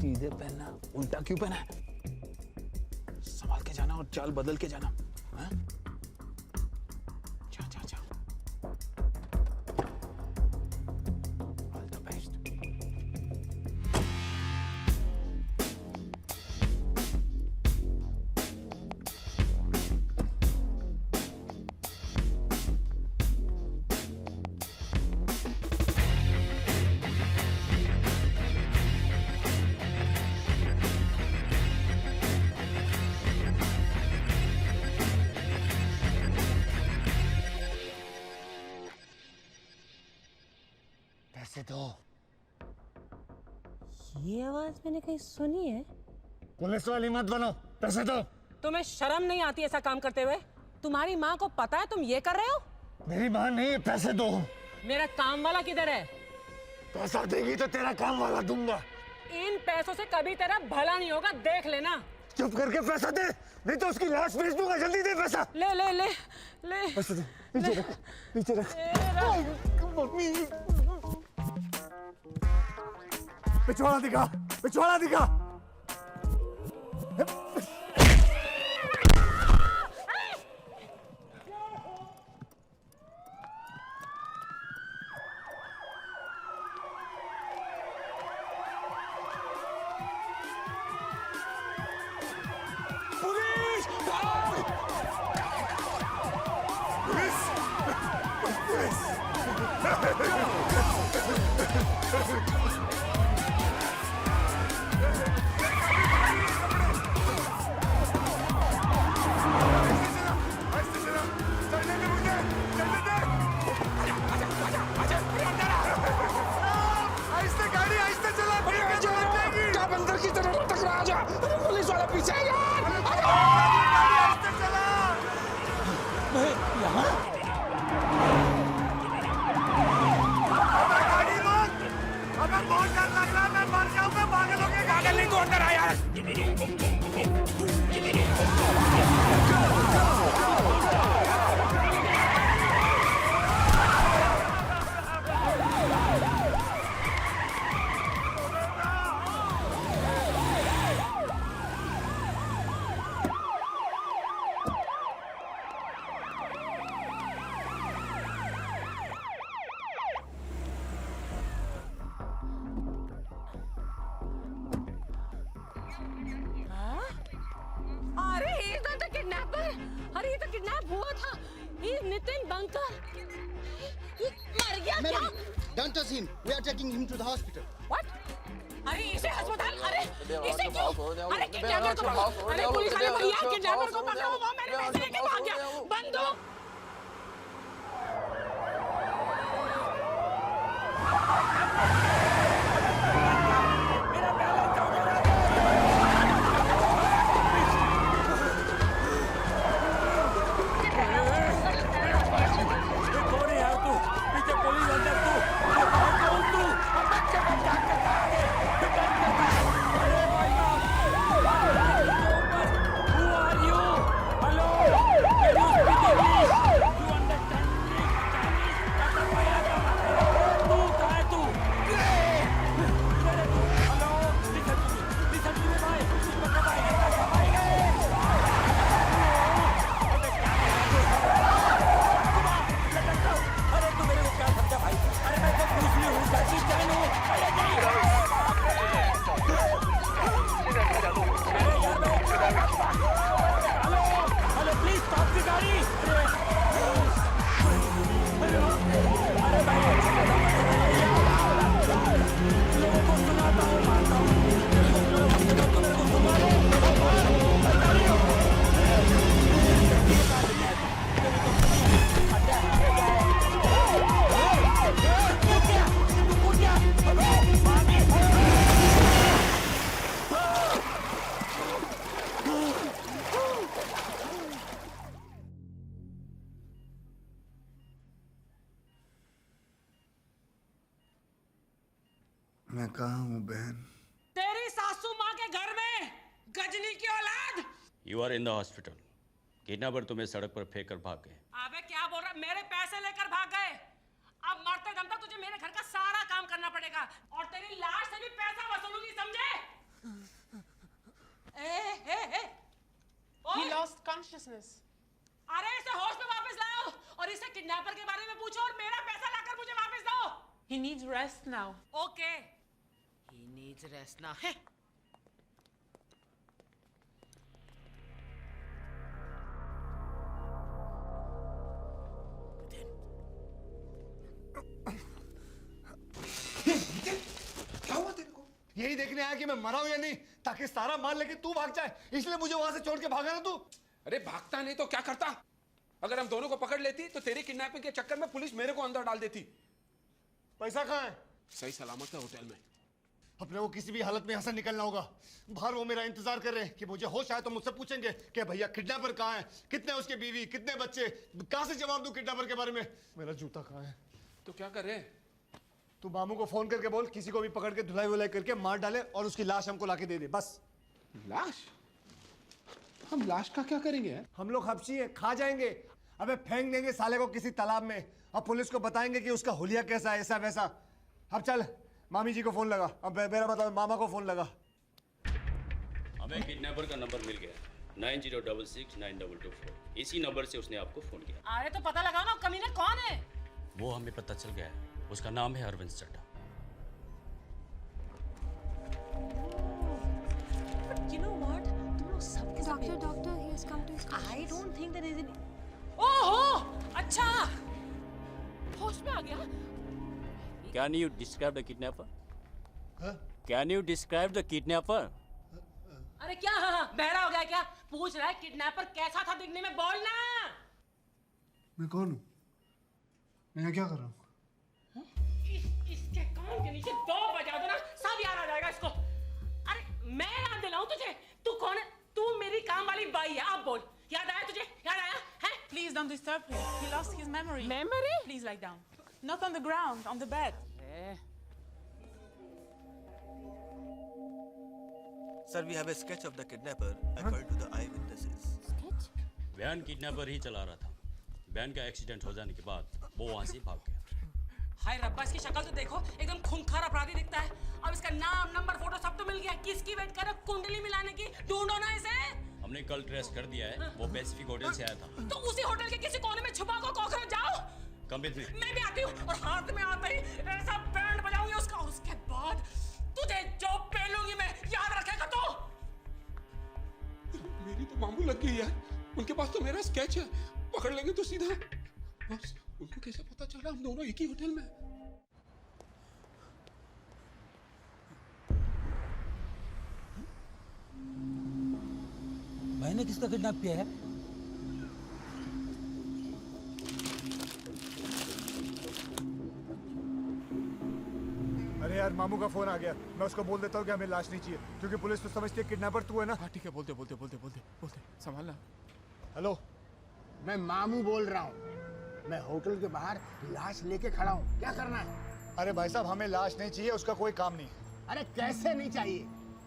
सीधे पहनना, उल्टा क्यों पहना है? संभाल के जाना और चाल बदल के जाना। हाँ? जा जा जा। All the best. पैसे दो। ये आवाज मैंने कहीं सुनी है। पुलिस वाली मत बनो, पैसे दो। तुम्हें शर्म नहीं आती ऐसा काम करते हुए? तुम्हारी माँ को पता है तुम ये कर रहे हो? मेरी माँ नहीं है, पैसे दो। मेरा काम वाला किधर है? पैसा देगी तो तेरा काम वाला दूंगा। इन पैसों से कभी तेरा भला नहीं होगा, देख लेना। चुप करके पैसा दे, नहीं तो उसकी लाश भेज दूंगा। जल्दी दे पैसा। ले ले ले ले पैसे दे। नीचे रख, नीचे रख। मम्मी, पिछवाड़ा दिखा, पिछवाड़ा दिखा। पुलिस! भाग! पुलिस! पुलिस! बंदर की तरह टकरा जा। पुलिस वाला पीछे है यार। मैं यहाँ? गाड़ी रोक! अबे बहुत डर लग रहा है, मैं मर जाऊँ, मैं भागे लोगे। गाड़ी नहीं तो अंदर आ यार। अरे he is not the kidnapper. अरे ये तो किडनैप हुआ था। He is Nitin bunker. ये मर गया क्या? Don't touch him. We are taking him to the hospital. What? अरे इसे अस्पताल, अरे इसे क्यों? अरे किडनैपर को पकड़ो। अरे पुलिस वाले भैया किडनैपर को पकड़ो, वो मेरे पैसे लेके भाग गया। बंदूक। मैं कहाँ हूँ बहन? तेरी सासू माँ के घर में, गजनी की औलाद। You are in the hospital. Kidnapper तुम्हें सड़क पर फेंक कर भाग गए। अबे क्या बोल रहा? मेरे पैसे लेकर भाग गए। अब मरते दम तक तुझे मेरे घर का सारा काम करना पड़ेगा और तेरी लाश से भी पैसा वसूलूंगी, समझे? consciousness. अरे इसे होश में वापस लाओ और इसे किडनैपर के बारे में पूछो और मेरा पैसा लाकर मुझे वापस दो। He needs rest now. Okay. He needs rest now. Hey. क्या हुआ तेरे को? यही देखने आया कि मैं मरा हूं या नहीं, ताकि सारा माल लेके तू भाग जाए, इसलिए मुझे वहां से छोड़ के भागा ना तू। अरे भागता नहीं तो क्या करता? अगर हम दोनों को पकड़ लेती तो तेरी किडनैपिंग के चक्कर में पुलिस मेरे को अंदर डाल देती। पैसा कहाँ है? सही सलामत है होटल में। अपने को किसी भी हालत में यहाँ से निकलना होगा। बाहर वो मेरा इंतजार कर रहे हैं कि मुझे होश आए तो मुझसे पूछेंगे कि भैया किडनैपर कहाँ है, कितने उसके बीवी, कितने बच्चे। कहाँ से जवाब दूं किडनैपर के बारे में? मेरा जूता कहाँ है? तो क्या कर रहे हैं? तू मामू को फोन करके बोल किसी को भी पकड़ के धुलाई वुलाई करके मार डाले और उसकी लाश हमको लाके दे दे, बस। लाश? हम लाश का क्या करेंगे? हम लोग हबशी है, खा जाएंगे। अबे फेंक देंगे साले को किसी तालाब में और पुलिस को बताएंगे कि उसका हुलिया कैसा है, ऐसा वैसा। अब चल मामी जी को फोन लगा। अब मेरा बताओ, मामा को फोन लगा। हमें किडनैपर का नंबर मिल गया 90669224। इसी नंबर से उसने आपको फोन किया। अरे तो पता लगाओ ना कमीना कौन है। वो हमें पता चल गया है, उसका नाम है Arvind Chadha. You know what? तुम लोग सबके सब Doctor, he has come to his I don't think there is any. ओहो, अच्छा। होश में आ गया। Can you describe the kidnapper? हाँ? Can you describe the kidnapper? अरे क्या बहरा हो गया क्या? पूछ रहा है किडनैपर कैसा था दिखने में, बोलना। मैं कौन हूँ? मैं यहाँ क्या कर रहा हूँ? इसके कान के नीचे 2 बजा दो ना, सब याद आ जाएगा इसको। अरे मैं याद दिलाऊं तुझे? तू कौन है? तू मेरी काम वाली बाई है। अब बोल, याद आया तुझे? याद आया है? Please don't disturb him. He lost his memory. Memory? Please lie down. Not on the ground, on the bed. Sir, we have a sketch of the kidnapper according to the eyewitnesses. Van kidnapper ही चला रहा था। Van का accident हो जाने के बाद वो वहां से भाग गया। हाय रब्बा, इसकी शक्ल तो देखो, एकदम खूंखार अपराधी दिखता है। अब इसका नाम, नंबर, फोटो सब तो मिल गया। किसकी वेट कर रहे हो? कुंडली मिलाने की? ढूंढो ना इसे। हमने कल ट्रेस कर दिया है, वो पैसिफिक होटल से आया था। तो उसी होटल के किसी कोने में छुपा को कॉकरोच जाओ। Come with me. मैं भी आती हूँ और हाथ में आते ही ऐसा बैंड बजाऊंगी उसका, और उसके बाद तुझे जो पेलूंगी मैं, याद रखेगा तू। मेरी तो मामू लग गई यार। उनके पास तो मेरा स्केच है, पकड़ लेंगे तो सीधा। बस उनको कैसे पता चला हम दोनों एक ही होटल में? भाई ने किसका किडनैप किया है? अरे यार मामू का फोन आ गया। मैं उसको बोल देता हूँ कि हमें लाश नहीं चाहिए, क्योंकि पुलिस तो समझती है किडनैपर तू है ना। हाँ ठीक है, बोलते बोलते बोलते बोलते बोलते संभालना। हेलो, मैं मामू बोल रहा हूँ। मैं होटल के बाहर लाश लेके खड़ा हूँ, क्या करना है? अरे भाई साहब, हमें लाश नहीं चाहिए, उसका कोई काम नहीं है। अरे कैसे नहीं चाहिए?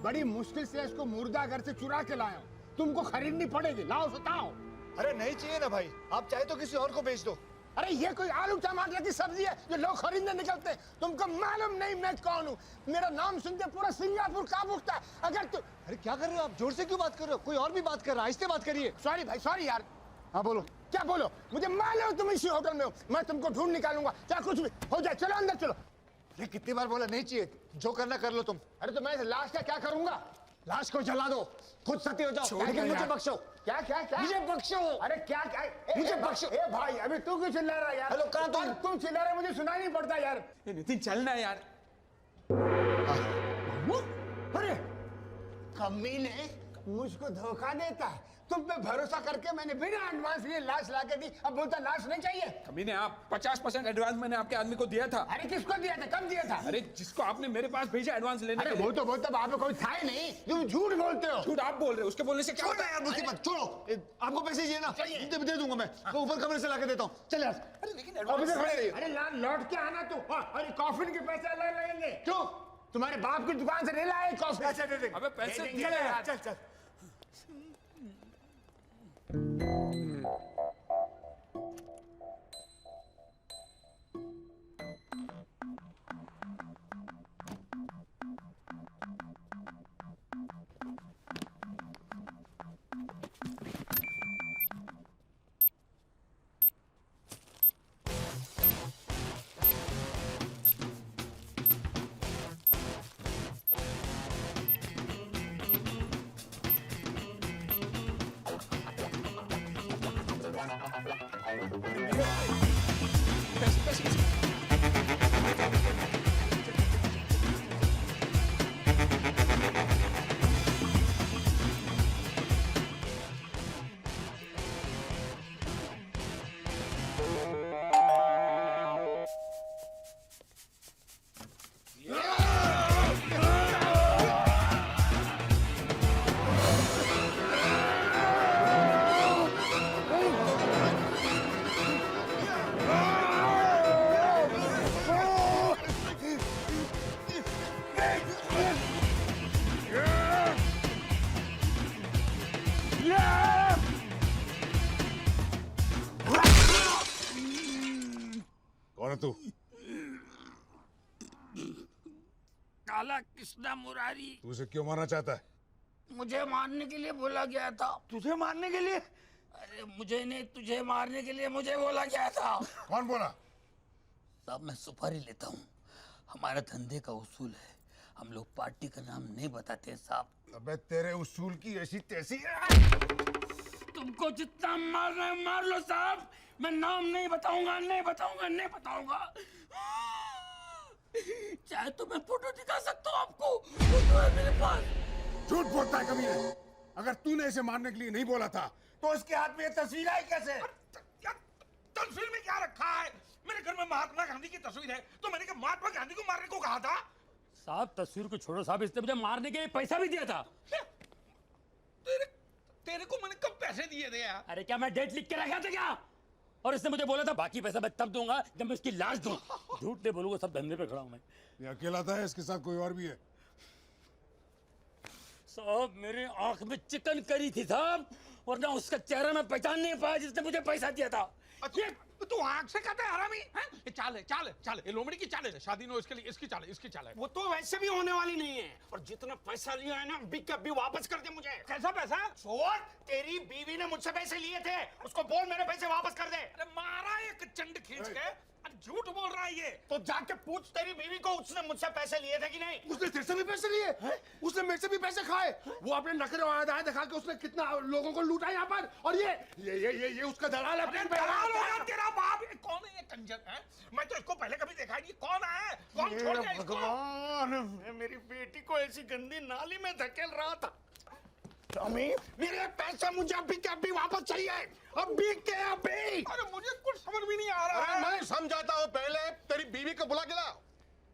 बड़ी मुश्किल से इसको मुर्दा घर से चुरा के लाया हूँ, तुमको खरीदनी पड़ेगी। लाओ बताओ। अरे नहीं चाहिए ना भाई, आप चाहे तो किसी और को बेच दो। अरे ये कोई आलू टमाटर की सब्जी है जो लोग खरीदने निकलते हैं? तुमको मालूम नहीं मैं कौन हूँ? मेरा नाम सुनते पूरा सिंगापुर कांप उठता है। अगर तू अरे क्या कर रहे हो आप? जोर से क्यों बात कर रहे हो? कोई और भी बात कर रहा है, आहिस्ते बात करिए। सॉरी भाई, सॉरी यार। हाँ बोलो। क्या बोलो? मुझे मालूम तुम इसी होटल में हो, मैं तुमको ढूंढ निकालूंगा, चाहे कुछ भी हो जाए। चलो अंदर चलो। अरे कितनी बार बोला नहीं चाहिए, जो करना कर लो तुम। अरे तो मैं इस लाश का क्या करूंगा? लाश को जला दो, खुद सती हो जाओ, लेकिन मुझे बख्शो। क्या क्या क्या? मुझे बख्शो। अरे क्या क्या? मुझे बख्शो। ए भाई, अभी तू क्यों चिल्ला रहा है यार? हेलो, कहाँ तुम? तुम चिल्ला रहे, मुझे सुनाई नहीं पड़ता यार। नितिन चलना है यार। अरे कमीने मुझको धोखा देता है। तुम पे भरोसा करके मैंने बिना एडवांस लिए लाश लाके दी, अब बोलता लाश नहीं चाहिए। कमीने, आप 50% एडवांस मैंने आपके आदमी को दिया था। अरे किसको दिया था? कब दिया था? अरे जिसको आपने मेरे पास भेजा एडवांस लेने अरे के लिए। वो तो बोलता वहां पे कोई था ही नहीं, तुम झूठ बोलते हो। झूठ आप बोल रहे हो, उसके बोलने से क्या छोड़ो यार मुझे मत, छोड़ो। आपको पैसे चाहिए ना? दे दूंगा मैं, ऊपर कमरे से लाके देता हूँ। चल यार। अरे लेकिन अरे लौट के आना तू। अरे कॉफिन के पैसे अलग लगेंगे। क्यों? तुम्हारे बाप की दुकान से नहीं लाए कॉफी? पैसे दे दे। अबे पैसे चल दिए यार। चल चल। कौन है तू? काला कृष्णा मुरारी। तू उसे क्यों मारना चाहता है? मुझे मारने के लिए बोला गया था। तुझे मारने के लिए? अरे मुझे नहीं, तुझे मारने के लिए मुझे बोला गया था। कौन बोला? साहब मैं सुपारी लेता हूँ, हमारा धंधे का उसूल है, हम लोग पार्टी का नाम नहीं बताते साहब। अबे तेरे उसूल की ऐसी तैसी तुमको जितना मारना है मार लो साहब, मैं नाम नहीं बताऊंगा, नहीं बताऊंगा, नहीं बताऊंगा। चाहे तो मैं फोटो दिखा सकता हूँ आपको, फोटो है मेरे पास। झूठ बोलता है कमीने। अगर तूने इसे मारने के लिए नहीं बोला था तो इसके हाथ में ये तस्वीर आई कैसे? तस्वीर में क्या रखा है? मेरे घर में महात्मा गांधी की तस्वीर है, तो मैंने कहा महात्मा गांधी को मारने को कहा था। साहब तस्वीर को छोड़ो साहब, इसने मुझे मारने के लिए पैसा भी दिया था। तेरे को मैंने कब पैसे दिए थे यार? अरे क्या मैं डेट लिख के रखा था क्या? और इसने मुझे बोला था बाकी पैसा मैं तब दूंगा जब मैं इसकी लाश दूं। झूठ नहीं बोलूंगा, सब धंधे पे खड़ा हूं मैं। ये अकेला था, इसके साथ कोई और भी है? साहब मेरे आंख में चिकन करी थी साहब, और ना उसका चेहरा मैं पहचान नहीं पाया जिसने मुझे पैसा दिया था। अच्छा, तू आंख से कहता है हरामी? हैं? ये चाल है, चाल है, चाल है, ये लोमड़ी की चाल है। शादी न हो इसके लिए इसकी चाल है, इसकी चाल है। वो तो वैसे भी होने वाली नहीं है, और जितना पैसा लिया है ना बिक के अभी वापस कर दे मुझे। कैसा पैसा? छोड़, तेरी बीवी ने मुझसे पैसे लिए थे, उसको बोल मेरे पैसे वापस कर दे। अरे मारा एक चंड खींच के। अरे झूठ बोल रहा है ये। तो जाके पूछ तेरी बीवी को उसने मुझसे पैसे लिए थे कि नहीं। उसने तेरे से भी पैसे लिए? उसने मेरे से भी पैसे खाए? वो अपने नखरे और अदाएं दिखा के उसने कितना लोगों को लूटा यहाँ पर, और ये उसका दलाल है। अरे दलाल होगा तेरा बाप। ये कौन है ये कंजर? हैं? मैं तो इसको पहले कभी देखा नहीं। कौन है? कौन छोड़ गया इसको? भगवान, मैं मेरी बेटी को ऐसी गंदी नाली में धकेल रहा था। स्वामी, मेरे पैसे मुझे अभी के अभी वापस चाहिए, अभी के अभी। अरे मुझे कुछ समझ भी नहीं आ रहा है। मैं समझाता हूँ, पहले तेरी बीवी को बुला के लाओ।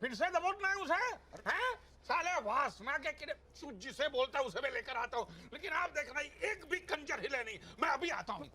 फिर से दबोचना है उसे? हैं? साले वासना के किरे जिसे बोलता है उसे मैं लेकर आता हूँ, लेकिन आप देख रहे एक भी कंजर हिले नहीं। मैं अभी आता हूँ।